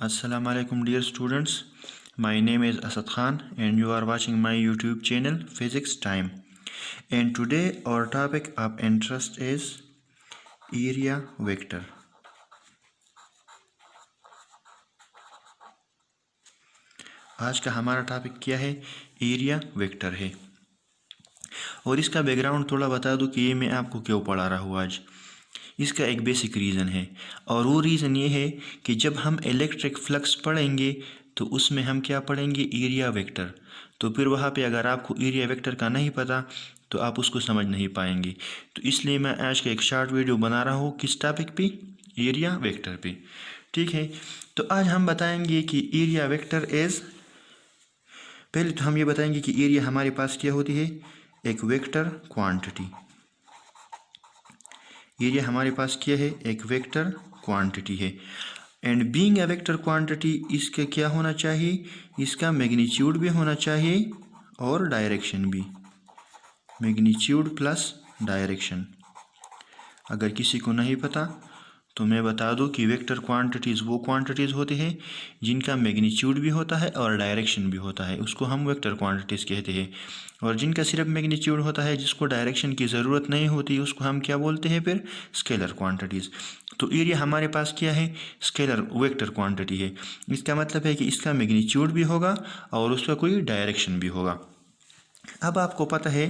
Assalamu alaikum dear students. My name is Asad Khan and you are watching my YouTube channel Physics Time. And today our topic of interest is area vector. आज का हमारा topic क्या है? Area vector है। और इसका background थोड़ा बता दूं कि ये मैं आपको क्यों पढ़ा रहा हूँ आज। इसका एक बेसिक रीज़न है और वो रीज़न ये है कि जब हम इलेक्ट्रिक फ्लक्स पढ़ेंगे तो उसमें हम क्या पढ़ेंगे? Area vector. तो फिर वहाँ पे अगर आपको एरिया वेक्टर का नहीं पता तो आप उसको समझ नहीं पाएंगे। तो इसलिए मैं आज का एक शॉर्ट वीडियो बना रहा हूँ। किस टॉपिक पे? एरिया वेक्टर पे। ठीक है, तो आज हम बताएंगे कि एरिया वेक्टर इज़, पहले तो हम ये बताएंगे कि एरिया हमारे पास क्या होती है? एक वेक्टर क्वांटिटी। एरिया हमारे पास क्या है? एक वेक्टर क्वांटिटी है। And being a vector quantity, इसका क्या होना चाहिए? इसका मैग्नीट्यूड भी होना चाहिए और डायरेक्शन भी। Magnitude plus direction. अगर किसी को नहीं पता तो मैं बता दूं कि वेक्टर क्वांटिटीज़ वो क्वांटिटीज़ होती हैं जिनका मैग्नीट्यूड भी होता है और डायरेक्शन भी होता है, उसको हम वेक्टर क्वांटिटीज़ कहते हैं। और जिनका सिर्फ मैग्नीट्यूड होता है, जिसको डायरेक्शन की ज़रूरत नहीं होती, उसको हम क्या बोलते हैं? फिर स्केलर क्वांटिटीज़। तो एरिया हमारे पास क्या है? स्केलर वेक्टर क्वांटिटी है। इसका मतलब है कि इसका मैग्नीट्यूड भी होगा और उसका कोई डायरेक्शन भी होगा। अब आपको पता है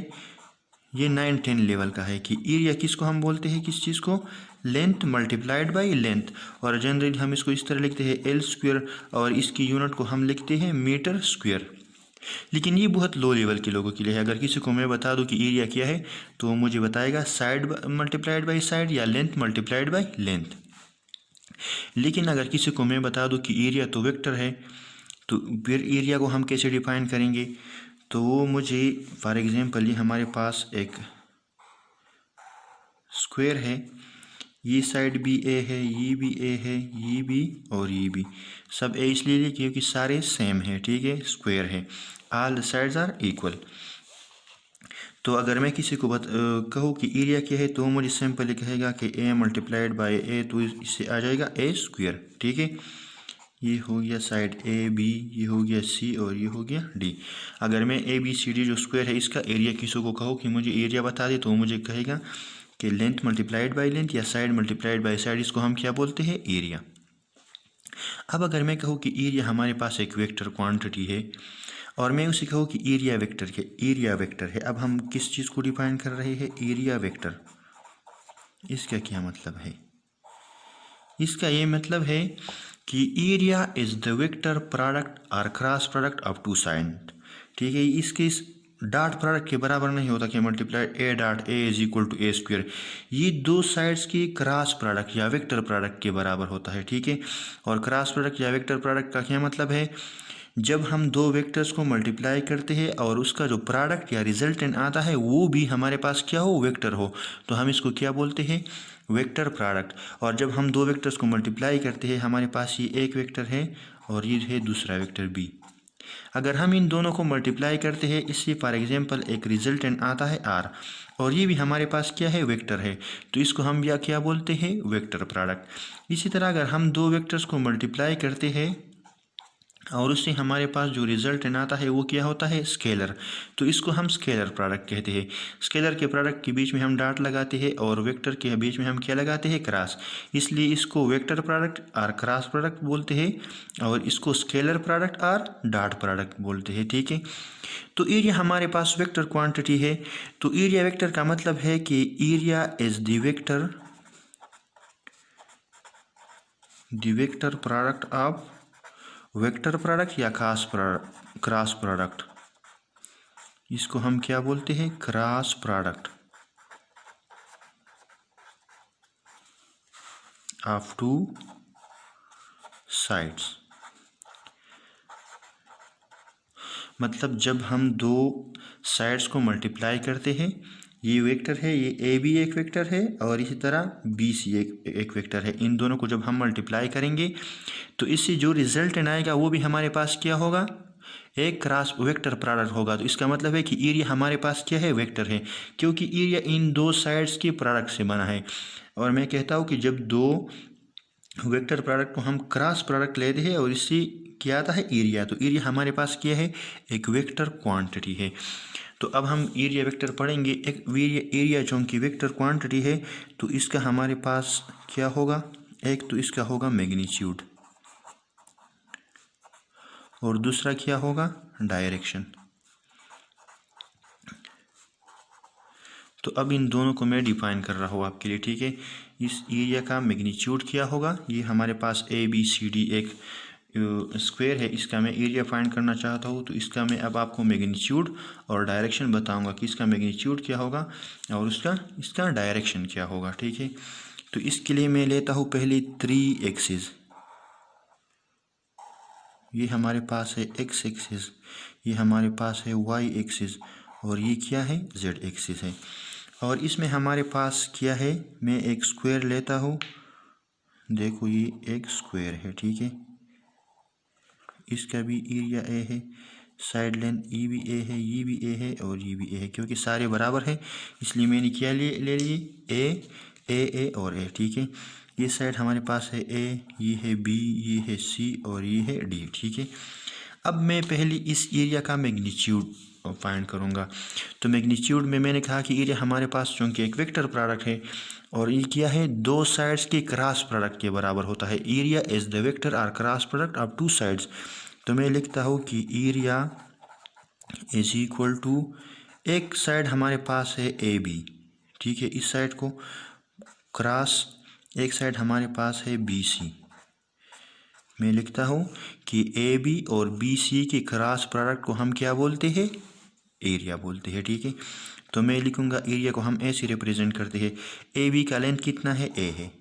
ये 9-10 लेवल का है कि एरिया किसको हम बोलते हैं? किस चीज़ को? Length multiplied by length. और जनरली हम इसको इस तरह लिखते हैं एल स्क्वायर, और इसकी यूनिट को हम लिखते हैं मीटर स्क्वायर। लेकिन ये बहुत लो लेवल के लोगों के लिए है। अगर किसी को मैं बता दूं कि एरिया क्या है तो वो मुझे बताएगा साइड मल्टीप्लाइड बाई साइड या लेंथ मल्टीप्लाइड बाई लेंथ। लेकिन अगर किसी को मैं बता दूं कि एरिया तो वेक्टर है, तो फिर एरिया को हम कैसे डिफाइन करेंगे? तो वो मुझे फॉर एग्जांपल ये हमारे पास एक स्क्वायर है, ये साइड भी ए है, ये भी ए है, ये भी और ये भी, सब ए इसलिए क्योंकि सारे सेम है। ठीक है, स्क्वायर है, all the sides are equal. तो अगर मैं किसी को कहूँ कि एरिया क्या है तो मुझे सिंपली कहेगा कि ए मल्टीप्लाइड बाय ए, तो इससे आ जाएगा ए स्क्वायर। ठीक है, ये हो गया साइड ए बी, ये हो गया सी और ये हो गया डी। अगर मैं ए बी सी डी जो स्क्वायर है इसका एरिया किसी को कहूँ कि मुझे एरिया बता दे, तो मुझे कहेगा कि लेंथ मल्टीप्लाइड बाय लेंथ या साइड मल्टीप्लाइड बाय साइड, इसको हम क्या बोलते हैं? एरिया। अब अगर मैं कहूँ कि एरिया हमारे पास एक वेक्टर क्वांटिटी है और मैं उसे कहूँ कि एरिया वेक्टर है, अब हम किस चीज़ को डिफाइन कर रहे हैं? Area vector. इसका क्या मतलब है? इसका ये मतलब है कि area is the vector product or cross product of two side. ठीक है, इसके इस डॉट प्रोडक्ट के बराबर नहीं होता कि multiply A dot A is equal to A square. ये दो साइड्स की क्रॉस प्रोडक्ट या वेक्टर प्रोडक्ट के बराबर होता है। ठीक है, और क्रॉस प्रोडक्ट या वेक्टर प्रोडक्ट का क्या मतलब है? जब हम दो वेक्टर्स को मल्टीप्लाई करते हैं और उसका जो प्रोडक्ट या रिजल्टेंट आता है वो भी हमारे पास क्या हो? वेक्टर हो, तो हम इसको क्या बोलते हैं? Vector product. और जब हम दो वेक्टर्स को मल्टीप्लाई करते हैं, हमारे पास ये एक वेक्टर है और ये है दूसरा वेक्टर बी। अगर हम इन दोनों को मल्टीप्लाई करते हैं, इससे फॉर एग्जांपल एक रिजल्टेंट आता है आर, और ये भी हमारे पास क्या है? वेक्टर है, तो इसको हम या क्या बोलते हैं? Vector product. इसी तरह अगर हम दो वेक्टर्स को मल्टीप्लाई करते हैं और उससे हमारे पास जो रिजल्टेंट आता है वो क्या होता है? स्केलर, तो इसको हम स्केलर प्रोडक्ट कहते हैं। स्केलर के प्रोडक्ट के बीच में हम डॉट लगाते हैं और वेक्टर के बीच में हम क्या लगाते हैं? क्रॉस, इसलिए इसको vector product or cross product बोलते हैं और इसको स्केलर प्रोडक्ट और डॉट प्रोडक्ट बोलते हैं। ठीक है, तो एरिया हमारे पास वेक्टर क्वांटिटी है। तो एरिया वेक्टर का मतलब है कि area is the vector product of vector product या क्रॉस प्रोडक्ट, इसको हम क्या बोलते हैं? Cross product of two sides. मतलब जब हम दो साइड्स को मल्टीप्लाई करते हैं, ये वेक्टर है, ये ए भी एक वेक्टर है और इसी तरह बी सी एक वेक्टर है, इन दोनों को जब हम मल्टीप्लाई करेंगे तो इससे जो रिजल्टेंट आएगा वो भी हमारे पास क्या होगा? एक क्रॉस वेक्टर प्रोडक्ट होगा। तो इसका मतलब है कि एरिया हमारे पास क्या है? वेक्टर है, क्योंकि एरिया इन दो साइड्स के प्रोडक्ट से बना है। और मैं कहता हूँ कि जब दो वेक्टर प्रोडक्ट को हम क्रॉस प्रोडक्ट लेते हैं और इससे क्या आता है एरिया। तो एरिया हमारे पास क्या है, एक वेक्टर क्वांटिटी है। तो अब हम एरिया वेक्टर पढ़ेंगे। एक एरिया चूँकि वेक्टर क्वांटिटी है तो इसका हमारे पास क्या होगा, एक तो इसका होगा मैग्नीट्यूड और दूसरा क्या होगा, डायरेक्शन। तो अब इन दोनों को मैं डिफाइन कर रहा हूँ आपके लिए, ठीक है। इस एरिया का मैग्नीट्यूड क्या होगा, ये हमारे पास ABCD एक स्क्वायर है, इसका मैं एरिया फाइंड करना चाहता हूँ। तो इसका मैं अब आपको मैग्नीट्यूड और डायरेक्शन बताऊंगा कि इसका मैग्नीट्यूड क्या होगा और इसका डायरेक्शन क्या होगा, ठीक है। तो इसके लिए मैं लेता हूँ पहले 3 एक्सिस, ये हमारे पास है x एक्सिस, ये हमारे पास है y एक्सिस और ये क्या है, z एक्सिस है। और इसमें हमारे पास क्या है, मैं एक स्क्वायर लेता हूँ, देखो ये एक स्क्वायर है, ठीक है। इसका भी एरिया A है, साइड लेंथ E भी A है, ये भी A है और ये भी A है, क्योंकि सारे बराबर है इसलिए मैंने क्या ले लिए A और A, ठीक है। ये साइड हमारे पास है A, ये है B, ये है C और ये है D, ठीक है। अब मैं पहले इस एरिया का मैग्नीट्यूड फाइंड करूँगा। तो मैग्नीट्यूड में मैंने कहा कि एरिया हमारे पास चूँकि एक वेक्टर प्रोडक्ट है और ये क्या है, दो साइड्स के क्रॉस प्रोडक्ट के बराबर होता है। Area is the vector are cross product of 2 sides. तो मैं लिखता हूँ कि एरिया इज इक्वल टू, एक साइड हमारे पास है AB, ठीक है, इस साइड को क्रॉस, एक साइड हमारे पास है BC। मैं लिखता हूँ कि AB और BC के क्रॉस प्रोडक्ट को हम क्या बोलते हैं, एरिया बोलते हैं, ठीक है। तो मैं लिखूँगा एरिया को हम ऐसे रिप्रेजेंट करते हैं, AB का लेंथ कितना है, A है,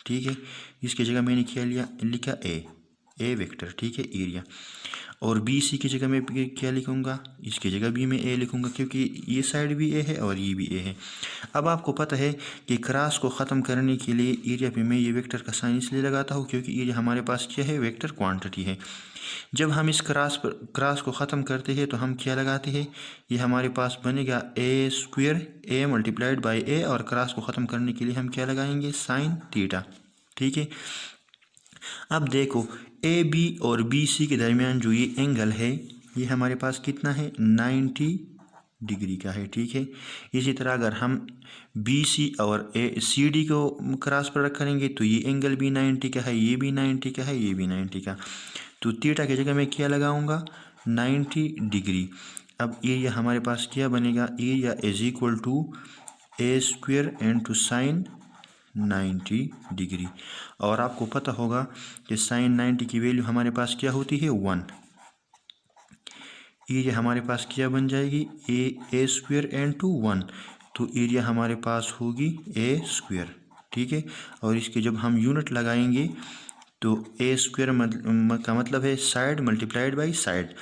ठीक है। इसकी जगह मैंने क्या लिखा A वेक्टर, ठीक है, एरिया। और BC की जगह मैं क्या लिखूँगा, इसकी जगह भी मैं A लिखूँगा, क्योंकि ये साइड भी A है और ये भी A है। अब आपको पता है कि क्रॉस को ख़त्म करने के लिए एरिया पे मैं ये वेक्टर का साइन इसलिए लगाता हूँ क्योंकि एरिया हमारे पास क्या है, वेक्टर क्वांटिटी है। जब हम इस क्रॉस को ख़त्म करते हैं तो हम क्या लगाते हैं, ये हमारे पास बनेगा A square, A multiplied by A, और क्रॉस को ख़त्म करने के लिए हम क्या लगाएंगे, साइन थीटा, ठीक है। अब देखो AB और BC के दरमियान जो ये एंगल है ये हमारे पास कितना है, 90 डिग्री का है, ठीक है। इसी तरह अगर हम BC और CD को क्रॉस प्रोडक्ट करेंगे तो ये एंगल भी 90 का है, ये भी 90 का है, ये भी 90 का। तो थीटा की जगह मैं क्या लगाऊंगा, 90 डिग्री। अब एरिया हमारे पास क्या बनेगा, area is equal to A square into sine 90 degree. और आपको पता होगा कि साइन 90 की वैल्यू हमारे पास क्या होती है, 1। एरिया हमारे पास क्या बन जाएगी, A स्क्वायर इंटू 1। तो एरिया हमारे पास होगी A स्क्वायर, ठीक है। और इसके जब हम यूनिट लगाएंगे तो A स्क्वायर का मतलब है साइड मल्टीप्लाइड बाई साइड।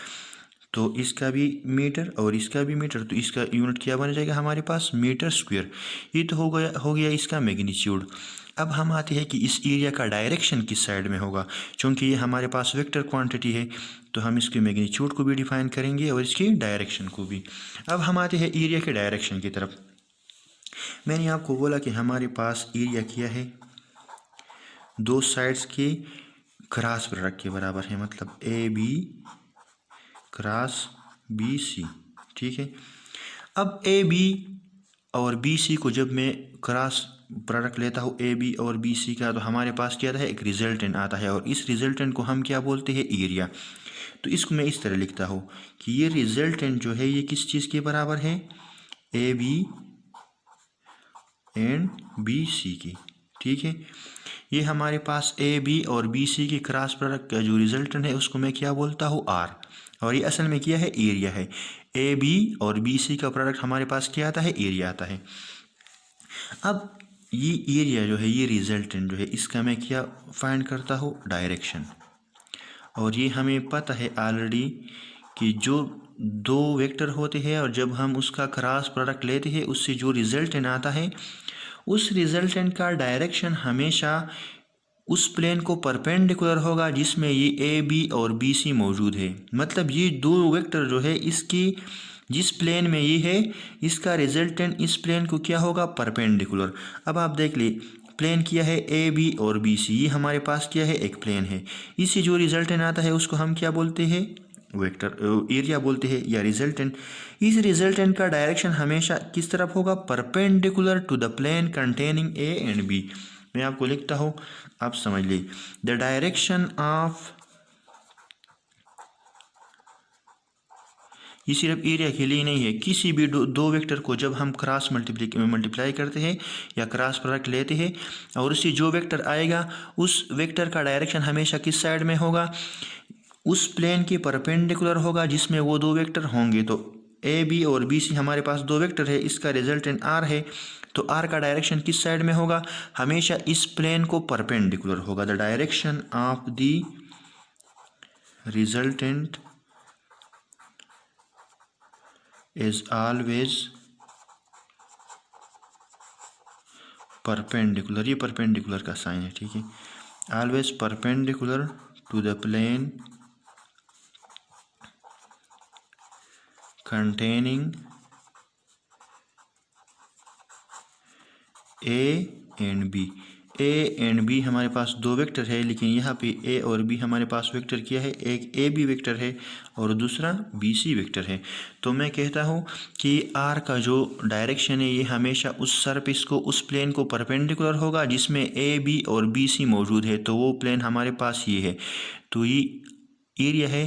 तो इसका भी मीटर और इसका भी मीटर, तो इसका यूनिट क्या बन जाएगा हमारे पास, मीटर स्क्वायर। ये तो हो गया इसका मैग्नीट्यूड। अब हम आते हैं कि इस एरिया का डायरेक्शन किस साइड में होगा। चूँकि ये हमारे पास वेक्टर क्वांटिटी है तो हम इसके मैग्नीट्यूड को भी डिफाइन करेंगे और इसकी डायरेक्शन को भी। अब हम आते हैं एरिया के डायरेक्शन की तरफ। मैंने आपको बोला कि हमारे पास एरिया क्या है, दो साइड्स के क्रॉस प्रोडक्ट के बराबर है, मतलब AB क्रॉस BC, ठीक है। अब AB और BC को जब मैं क्रॉस प्रोडक्ट लेता हूँ AB और BC का, तो हमारे पास क्या आता है, एक रिजल्टेंट आता है और इस रिजल्टेंट को हम क्या बोलते हैं, एरिया। तो इसको मैं इस तरह लिखता हूँ कि ये रिजल्टेंट जो है ये किस चीज़ के बराबर है, AB एंड BC की, ठीक है। ये हमारे पास AB और BC के क्रॉस प्रोडक्ट का जो रिजल्टेंट है उसको मैं क्या बोलता हूँ, R। और ये असल में क्या है, एरिया है। AB और BC का प्रोडक्ट हमारे पास क्या आता है, एरिया आता है। अब ये एरिया जो है, ये रिजल्टेंट जो है, इसका मैं क्या फाइंड करता हूँ, डायरेक्शन। और ये हमें पता है ऑलरेडी कि जो दो वेक्टर होते हैं और जब हम उसका क्रॉस प्रोडक्ट लेते हैं उससे जो रिजल्टेंट आता है, उस रिजल्टेंट का डायरेक्शन हमेशा उस प्लेन को परपेंडिकुलर होगा जिसमें ये AB और BC मौजूद है। मतलब ये दो वेक्टर जो है, इसकी जिस प्लेन में ये है, इसका रिजल्टेंट इस प्लेन को क्या होगा, परपेंडिकुलर। अब आप देख ले, प्लेन किया है ए बी और बी सी, ये हमारे पास क्या है एक प्लेन है। इससे जो रिजल्टेंट आता है उसको हम क्या बोलते हैं वेक्टर एरिया बोलते हैं या रिजल्टेंट। इस रिजल्टेंट का डायरेक्शन हमेशा किस तरफ होगा, perpendicular to the plane containing A and B. मैं आपको लिखता हूँ, आप समझ ली। द डायरेक्शन ऑफ, ये सिर्फ एरिया के लिए नहीं है, किसी भी दो वेक्टर को जब हम क्रॉस मल्टीप्लाई करते हैं या क्रॉस प्रोडक्ट लेते हैं और उससे जो वेक्टर आएगा उस वेक्टर का डायरेक्शन हमेशा किस साइड में होगा, उस प्लेन के परपेंडिकुलर होगा जिसमें वो दो वेक्टर होंगे। तो ए बी और बी सी हमारे पास दो वेक्टर है, इसका रिजल्टेंट आर है, तो आर का डायरेक्शन किस साइड में होगा, हमेशा इस प्लेन को परपेंडिकुलर होगा। The direction of the resultant is always perpendicular, ये परपेंडिकुलर का साइन है, ठीक है। Always perpendicular to the plane containing A and B. A and B हमारे पास दो वेक्टर है, लेकिन यहाँ पे ए और बी हमारे पास वेक्टर क्या है, एक ए बी वेक्टर है और दूसरा बी सी वेक्टर है। तो मैं कहता हूँ कि आर का जो डायरेक्शन है ये हमेशा उस सरफेस को, उस प्लेन को परपेंडिकुलर होगा जिसमें ए बी और बी सी मौजूद है, तो वो प्लेन हमारे पास ये है। तो ये एरिया है,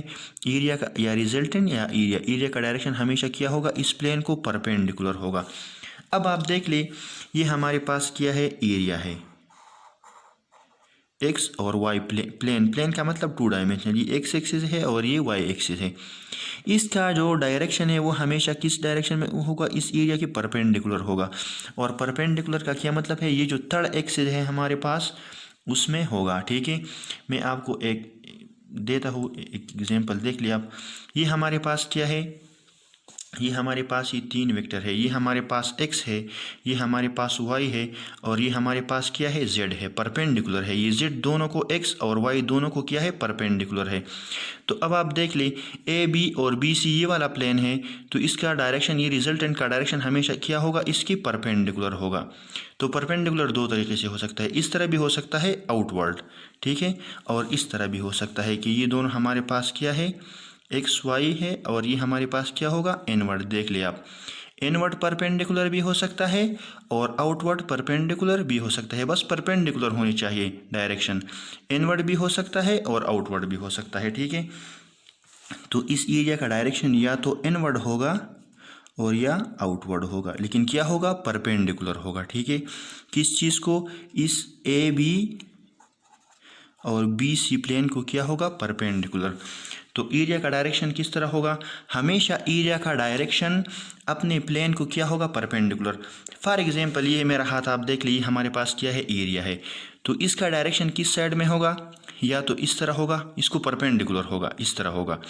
एरिया का या रिजल्टेंट या एरिया का डायरेक्शन हमेशा क्या होगा, इस प्लेन को परपेंडिकुलर होगा। अब आप देख ले, ये हमारे पास क्या है, एरिया है, एक्स और वाई प्लेन का मतलब टू डायमेंशनल, ये एक्स एक्सिस है और ये वाई एक्सिस है। इसका जो डायरेक्शन है वो हमेशा किस डायरेक्शन में होगा, इस एरिया के परपेंडिकुलर होगा। और परपेंडिकुलर का क्या मतलब है, ये जो थर्ड एक्सिस है हमारे पास उसमें होगा, ठीक है। मैं आपको एक देता हूँ एक एग्जांपल, देख लिया आप। ये हमारे पास क्या है, ये हमारे पास ये तीन वेक्टर है, ये हमारे पास x है, ये हमारे पास y है और ये हमारे पास क्या है, z है, परपेंडिकुलर है। ये z दोनों को, x और y दोनों को क्या है, परपेंडिकुलर है। तो अब आप देख ले, ए बी और बी सी ये वाला प्लेन है, तो इसका डायरेक्शन, ये रिजल्टेंट का डायरेक्शन हमेशा क्या होगा, इसकी परपेंडिकुलर होगा। तो परपेंडिकुलर दो तरीके से हो सकता है, इस तरह भी हो सकता है आउटवर्ड, ठीक है, और इस तरह भी हो सकता है कि ये दोनों हमारे पास क्या है, एक्स वाई है और ये हमारे पास क्या होगा, इनवर्ड। देख लिया आप, इनवर्ड परपेंडिकुलर भी हो सकता है और आउटवर्ड परपेंडिकुलर भी हो सकता है, बस परपेंडिकुलर होनी चाहिए डायरेक्शन। इनवर्ड भी हो सकता है और आउटवर्ड भी हो सकता है, ठीक है। तो इस एरिया का डायरेक्शन या तो इनवर्ड होगा और या आउटवर्ड होगा, लेकिन क्या होगा, परपेंडिकुलर होगा, ठीक है। किस चीज़ को, इस ए बी और बी सी प्लेन को क्या होगा, परपेंडिकुलर। तो एरिया का डायरेक्शन किस तरह होगा, हमेशा एरिया का डायरेक्शन अपने प्लेन को क्या होगा, परपेंडिकुलर। फॉर एग्जांपल ये मेरा हाथ आप देख लीजिए, हमारे पास क्या है, एरिया है, तो इसका डायरेक्शन किस साइड में होगा, या तो इस तरह होगा, इसको परपेंडिकुलर होगा, इस तरह होगा,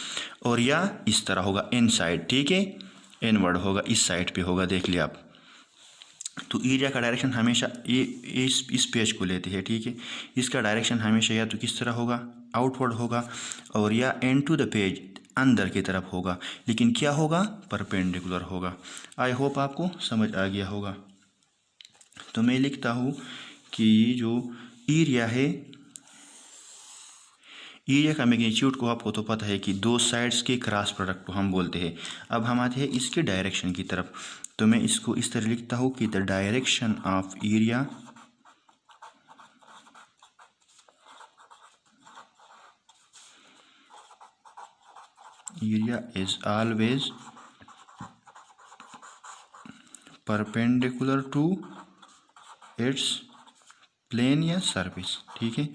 और या इस तरह होगा, इन साइड, ठीक है, इनवर्ड होगा, इस साइड पे होगा, देख लिया आप। तो एरिया का डायरेक्शन हमेशा ये इस पेज को लेते हैं, ठीक है। इसका डायरेक्शन हमेशा या तो किस तरह होगा, आउटवर्ड होगा, और या एंड टू द पेज, अंदर की तरफ होगा, लेकिन क्या होगा, परपेंडिकुलर होगा। आई होप आपको समझ आ गया होगा। तो मैं लिखता हूँ कि ये जो एरिया है, एरिया का मैग्नीट्यूड को आपको तो पता है कि दो साइड्स के क्रॉस प्रोडक्ट को हम बोलते हैं। अब हम आते हैं इसके डायरेक्शन की तरफ, तो मैं इसको इस तरह लिखता हूँ कि the direction of area is always perpendicular to its plane या सरफेस, ठीक है।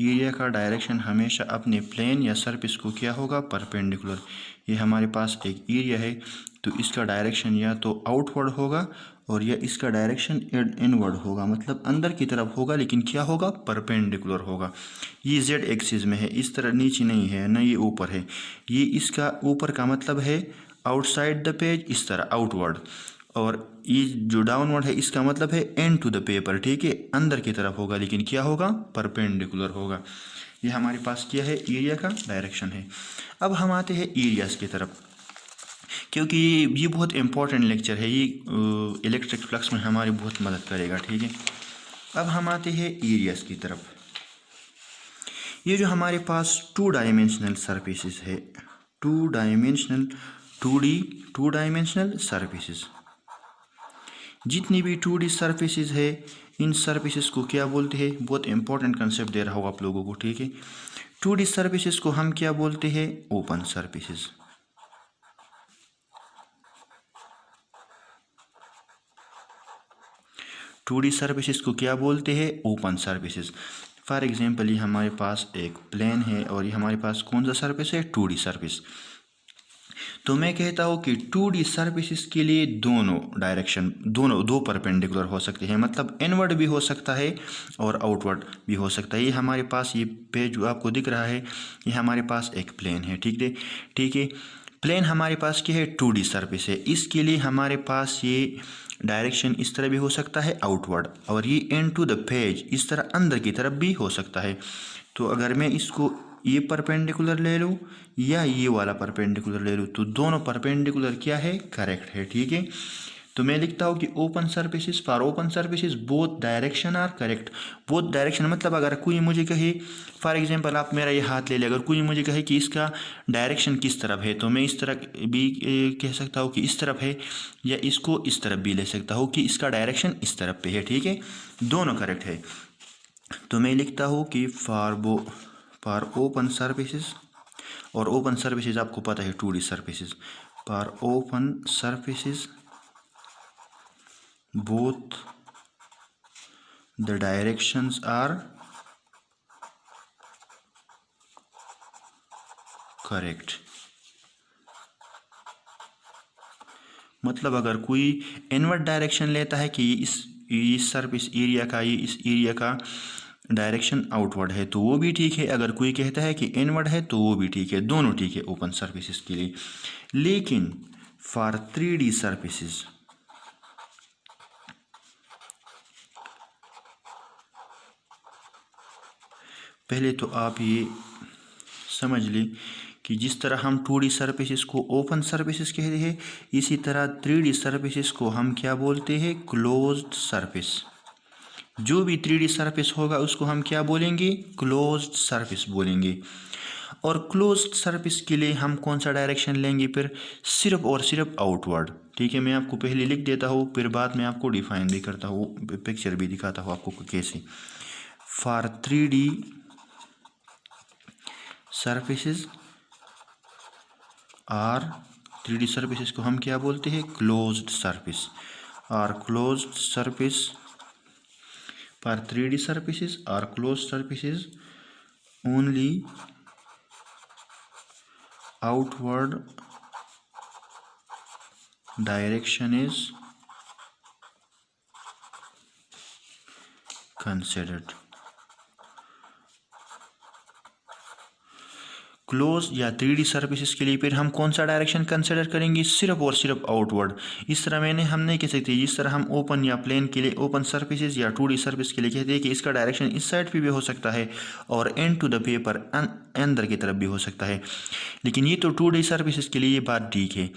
एरिया का डायरेक्शन हमेशा अपने प्लेन या सरफेस को क्या होगा, परपेंडिकुलर। ये हमारे पास एक एरिया है, तो इसका डायरेक्शन या तो आउटवर्ड होगा और या इसका डायरेक्शन इनवर्ड होगा, मतलब अंदर की तरफ होगा, लेकिन क्या होगा, परपेंडिकुलर होगा। ये जेड एक्सिस में है, इस तरह नीचे नहीं है, ना ये ऊपर है। ये इसका ऊपर का मतलब है आउटसाइड द पेज, इस तरह आउटवर्ड, और ये जो डाउनवर्ड है इसका मतलब है एंड टू द पेपर, ठीक है, अंदर की तरफ होगा, लेकिन क्या होगा, परपेंडिकुलर होगा। ये हमारे पास क्या है, एरिया का डायरेक्शन है। अब हम आते हैं एरियाज की तरफ, क्योंकि ये बहुत इंपॉर्टेंट लेक्चर है, ये इलेक्ट्रिक फ्लक्स में हमारी बहुत मदद करेगा, ठीक है। अब हम आते हैं एरियाज की तरफ। ये जो हमारे पास टू डायमेंशनल सरफेसेस है, टू डायमेंशनल सरफेसेस, जितनी भी 2D सरफेसेस है इन सरफेसेस को क्या बोलते हैं? बहुत इंपॉर्टेंट कंसेप्ट दे रहा हूँ आप लोगों को, ठीक है। 2D सरफेसेस को हम क्या बोलते हैं? Open surfaces. Two D surfaces को क्या बोलते हैं? Open surfaces. फॉर एग्जांपल ये हमारे पास एक प्लेन है और ये हमारे पास कौन सा सरफेस है? 2D surface. तो मैं कहता हूँ कि 2D सरफेसेस के लिए दोनों डायरेक्शन, दो परपेंडिकुलर हो सकते हैं, मतलब इनवर्ड भी हो सकता है और आउटवर्ड भी हो सकता है। ये हमारे पास ये पेज जो आपको दिख रहा है, ये हमारे पास एक प्लेन है, ठीक है। प्लेन हमारे पास क्या है? 2D सरफेस है। इसके लिए हमारे पास ये डायरेक्शन इस तरह भी हो सकता है आउटवर्ड, और ये इनटू द पेज इस तरह अंदर की तरफ भी हो सकता है। तो अगर मैं इसको ये परपेंडिकुलर ले लूँ या ये वाला परपेंडिकुलर ले लूँ, तो दोनों परपेंडिकुलर क्या है? करेक्ट है, ठीक है। तो मैं लिखता हूँ कि open surfaces, for open surfaces both direction are correct. Both direction मतलब अगर कोई मुझे कहे, फॉर एग्जांपल आप मेरा ये हाथ ले ले, अगर कोई मुझे कहे कि इसका डायरेक्शन किस तरफ है, तो मैं इस तरह भी कह सकता हूँ कि इस तरफ है, या इसको इस तरफ भी ले सकता हूँ कि इसका डायरेक्शन इस तरफ पे है, ठीक है। दोनों करेक्ट है। तो मैं लिखता हूँ कि फॉर ओपन सरफेसेस, और ओपन सरफेसेस आपको पता है 2D surfaces, for open surfaces both the directions are correct। मतलब अगर कोई इनवर्ड डायरेक्शन लेता है कि इस सरफेस एरिया का, ये इस एरिया का डायरेक्शन आउटवर्ड है, तो वो भी ठीक है। अगर कोई कहता है कि इनवर्ड है, तो वो भी ठीक है। दोनों ठीक है ओपन सरफेसेस के लिए। लेकिन फॉर 3D सरफेसेस, पहले तो आप ये समझ लें कि जिस तरह हम 2D सरफेसेस को ओपन सरफेसेस कहते हैं, इसी तरह 3D सरफेसेस को हम क्या बोलते हैं? Closed surface. जो भी 3D सरफेस होगा उसको हम क्या बोलेंगे? क्लोज्ड सरफेस बोलेंगे। और क्लोज्ड सरफेस के लिए हम कौन सा डायरेक्शन लेंगे फिर? सिर्फ और सिर्फ आउटवर्ड, ठीक है। मैं आपको पहले लिख देता हूँ, फिर बाद में आपको डिफाइन भी करता हूँ, पिक्चर भी दिखाता हूँ आपको कैसे। For 3D surfaces are, 3D surfaces को हम क्या बोलते हैं? Closed surface. Are closed surface for 3D surfaces are closed surfaces only outward direction is considered. Close या 3D सरफेसेस के लिए फिर हम कौन सा डायरेक्शन कंसिडर करेंगे? सिर्फ और सिर्फ आउटवर्ड। इस तरह हम नहीं कह सकते, जिस तरह हम ओपन या प्लेन के लिए, ओपन सरफेसेस या 2D सरफेस के लिए कहते हैं कि इसका डायरेक्शन इस साइड पे भी हो सकता है और एंड टू द पेपर अंदर की तरफ भी हो सकता है। लेकिन ये तो 2D सरफेसेस के लिए ये बात ठीक है।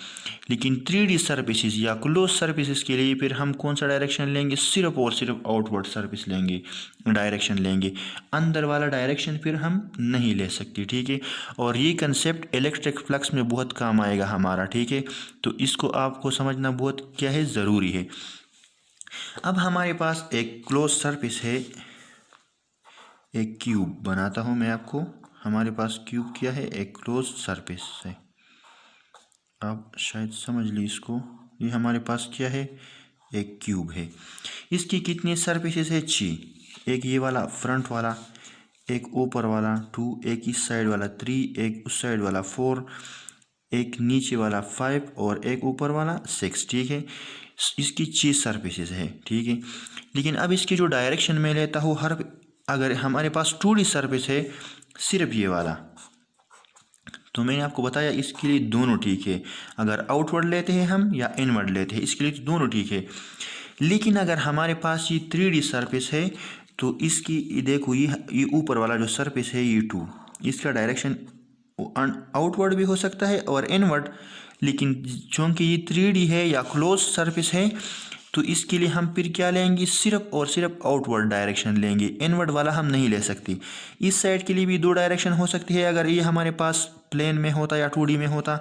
लेकिन 3D सरफेसेस या क्लोज सरफेसेस के लिए फिर हम कौन सा डायरेक्शन लेंगे? सिर्फ और सिर्फ आउटवर्ड सरफेस लेंगे, डायरेक्शन लेंगे। अंदर वाला डायरेक्शन फिर हम नहीं ले सकते, ठीक है। और ये कंसेप्ट इलेक्ट्रिक फ्लक्स में बहुत काम आएगा हमारा, ठीक है। तो इसको आपको समझना बहुत क्या है? ज़रूरी है। अब हमारे पास एक क्लोज सरफेस है, एक क्यूब बनाता हूँ मैं आपको। हमारे पास क्यूब क्या है? एक क्लोज सरफेस है। आप शायद समझ ली इसको। ये हमारे पास क्या है? एक क्यूब है। इसकी कितनी सरफेसेस है? 6। एक ये वाला फ्रंट वाला, एक ऊपर वाला 2, एक इस साइड वाला 3, एक उस साइड वाला 4, एक नीचे वाला 5 और एक ऊपर वाला 6, ठीक है। इसकी 6 सरफेसेस है, ठीक है। लेकिन अब इसकी जो डायरेक्शन मैं लेता हूँ, अगर हमारे पास 2D सरफेस है सिर्फ ये वाला, तो मैंने आपको बताया इसके लिए दोनों ठीक है। अगर आउटवर्ड लेते हैं हम या इनवर्ड लेते हैं, इसके लिए तो दोनों ठीक है। लेकिन अगर हमारे पास ये 3D सरफेस है, तो इसकी देखो, ये ऊपर वाला जो सरफेस है ये 2, इसका डायरेक्शन आउटवर्ड भी हो सकता है और इनवर्ड। लेकिन चूँकि ये 3D है या क्लोज सरफेस है, तो इसके लिए हम फिर क्या लेंगे, सिर्फ और सिर्फ आउटवर्ड डायरेक्शन लेंगे, इनवर्ड वाला हम नहीं ले सकते। इस साइड के लिए भी दो डायरेक्शन हो सकती है अगर ये हमारे पास प्लेन में होता या 2D में होता,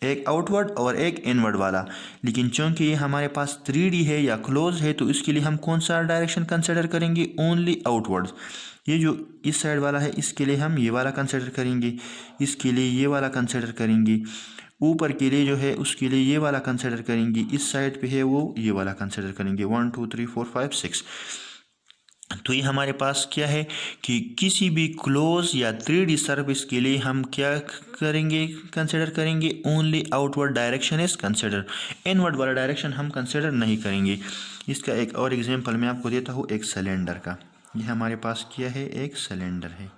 एक आउटवर्ड और एक इनवर्ड वाला। लेकिन चूंकि ये हमारे पास 3D है या क्लोज है तो इसके लिए हम कौन सा डायरेक्शन कंसिडर करेंगे, ओनली आउटवर्ड्स। ये जो इस साइड वाला है इसके लिए हम ये वाला कंसिडर करेंगे, इसके लिए ये वाला कंसिडर करेंगे, ऊपर के लिए जो है उसके लिए ये वाला कंसिडर करेंगे, इस साइड पे है वो ये वाला कंसिडर करेंगे। 1 2 3 4 5 6। तो ये हमारे पास क्या है कि किसी भी क्लोज या 3D सर्फेस के लिए हम क्या करेंगे, कंसिडर करेंगे, only outward direction is consider, inward वाला डायरेक्शन हम कंसिडर नहीं करेंगे। इसका एक और एग्जांपल मैं आपको देता हूँ, एक सिलेंडर का। ये हमारे पास क्या है, एक सिलेंडर है।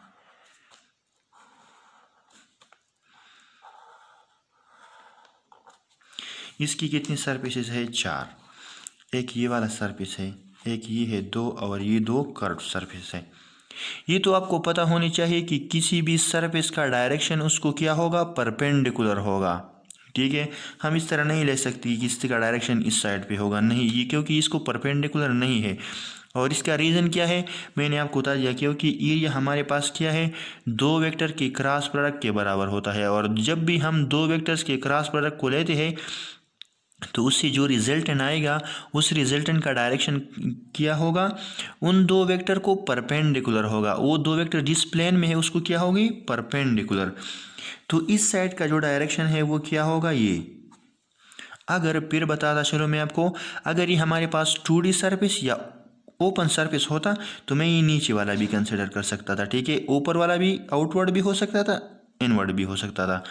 इसकी कितनी सरफेसेस है, 4। एक ये वाला सरफेस है, एक ये है 2, और ये 2 कर्व सरफेस है। ये तो आपको पता होनी चाहिए कि किसी भी सरफेस का डायरेक्शन उसको क्या होगा, परपेंडिकुलर होगा। ठीक है, हम इस तरह नहीं ले सकते कि इसका डायरेक्शन इस साइड पे होगा, नहीं, ये क्योंकि इसको परपेंडिकुलर नहीं है। और इसका रीज़न क्या है, मैंने आपको बता दिया, क्योंकि एरिया हमारे पास क्या है, 2 वेक्टर के क्रॉस प्रोडक्ट के बराबर होता है। और जब भी हम 2 वेक्टर्स के क्रॉस प्रोडक्ट को लेते हैं तो उससे जो रिजल्टेंट आएगा उस रिजल्टेंट का डायरेक्शन क्या होगा, उन 2 वेक्टर को परपेंडिकुलर होगा। वो 2 वेक्टर जिस प्लेन में है उसको क्या होगी, परपेंडिकुलर। तो इस साइड का जो डायरेक्शन है वो क्या होगा, ये। अगर फिर बताता चलो मैं आपको, अगर ये हमारे पास 2D सरफेस या ओपन सरफेस होता तो मैं ये नीचे वाला भी कंसिडर कर सकता था। ठीक है, ऊपर वाला भी आउटवर्ड भी हो सकता था, इनवर्ड भी हो सकता था।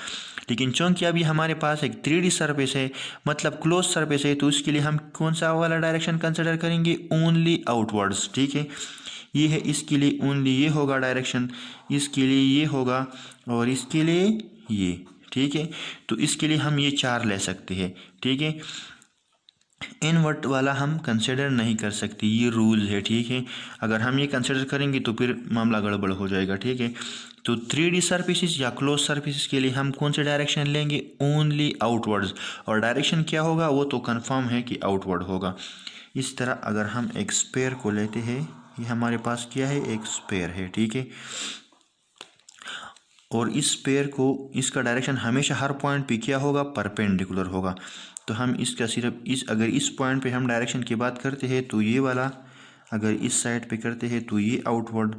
लेकिन चूंकि अभी हमारे पास एक 3D सरफेस है, मतलब क्लोज सरफेस है, तो उसके लिए हम कौन सा वाला डायरेक्शन कंसिडर करेंगे, ओनली आउटवर्ड्स। ठीक है, ये है, इसके लिए ओनली ये होगा डायरेक्शन, इसके लिए ये होगा, और इसके लिए ये। ठीक है, तो इसके लिए हम ये 4 ले सकते हैं। ठीक है, इनवर्ट वाला हम कंसिडर नहीं कर सकते, ये रूल है। ठीक है, अगर हम ये कंसिडर करेंगे तो फिर मामला गड़बड़ हो जाएगा। ठीक है, तो 3D सर्फेसिस या क्लोज सर्फेसिस के लिए हम कौन से डायरेक्शन लेंगे, ओनली आउटवर्ड्स। और डायरेक्शन क्या होगा वो तो कंफर्म है कि आउटवर्ड होगा। इस तरह अगर हम एक स्पेयर को लेते हैं, ये हमारे पास क्या है, एक स्पेयर है। ठीक है, और इस स्पेयर को, इसका डायरेक्शन हमेशा हर पॉइंट पे क्या होगा, परपेंडिकुलर होगा। तो हम इसका सिर्फ अगर इस पॉइंट पे हम डायरेक्शन की बात करते हैं तो ये वाला, अगर इस साइड पे करते हैं तो ये आउटवर्ड,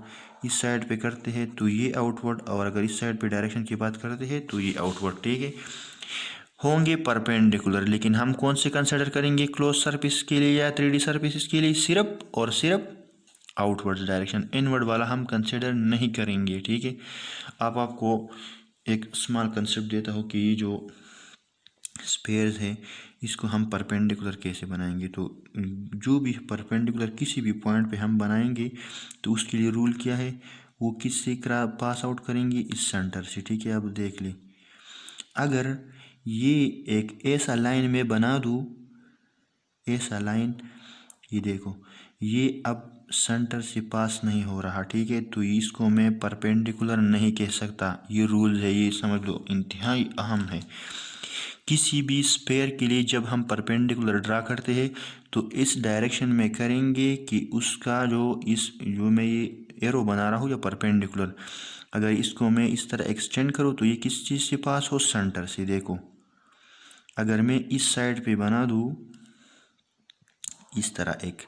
इस साइड पे करते हैं तो ये आउटवर्ड, और अगर इस साइड पे डायरेक्शन की बात करते हैं तो ये आउटवर्ड। ठीक है, होंगे परपेंडिकुलर। लेकिन हम कौन से कंसिडर करेंगे, क्लोज सरफेस के लिए या 3D सरफेस के लिए, सिर्फ और सिर्फ आउटवर्ड डायरेक्शन, इनवर्ड वाला हम कंसिडर नहीं करेंगे। ठीक है, अब आपको एक स्मॉल कंसेप्ट देता हूँ कि ये जो स्पेयर्स है इसको हम परपेंडिकुलर कैसे बनाएंगे। तो जो भी परपेंडिकुलर किसी भी पॉइंट पे हम बनाएंगे तो उसके लिए रूल क्या है, वो किससे पास आउट करेंगे, इस सेंटर से। ठीक है, अब देख ले, अगर ये एक ऐसा लाइन में बना दूँ, ऐसा लाइन, ये देखो, ये अब सेंटर से पास नहीं हो रहा। ठीक है, तो इसको मैं परपेंडिकुलर नहीं कह सकता, ये रूल है, ये समझ लो, इंतहाई अहम है। किसी भी स्पेयर के लिए जब हम परपेंडिकुलर ड्रा करते हैं तो इस डायरेक्शन में करेंगे कि उसका जो मैं ये एरो बना रहा हूँ या परपेंडिकुलर, अगर इसको मैं इस तरह एक्सटेंड करूँ तो ये किस चीज़ से पास हो, सेंटर से। देखो, अगर मैं इस साइड पे बना दूँ इस तरह एक,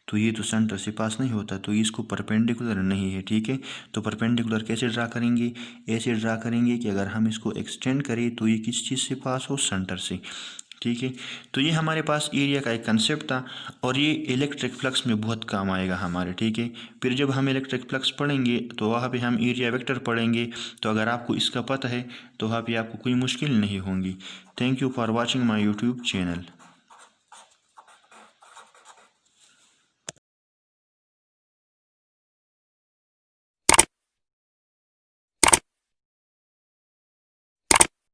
तो ये तो सेंटर से पास नहीं होता, तो इसको परपेंडिकुलर नहीं है। ठीक है, तो परपेंडिकुलर कैसे ड्रा करेंगे, ऐसे ड्रा करेंगे कि अगर हम इसको एक्सटेंड करें तो ये किस चीज़ से पास हो, सेंटर से। ठीक है, तो ये हमारे पास एरिया का एक कंसेप्ट था और ये इलेक्ट्रिक फ्लक्स में बहुत काम आएगा हमारे। ठीक है, फिर जब हम इलेक्ट्रिक फ्लक्स पढ़ेंगे तो वहाँ पे हम एरिया वेक्टर पढ़ेंगे, तो अगर आपको इसका पता है तो वहाँ पे आपको कोई मुश्किल नहीं होगी। Thank you for watching my YouTube channel.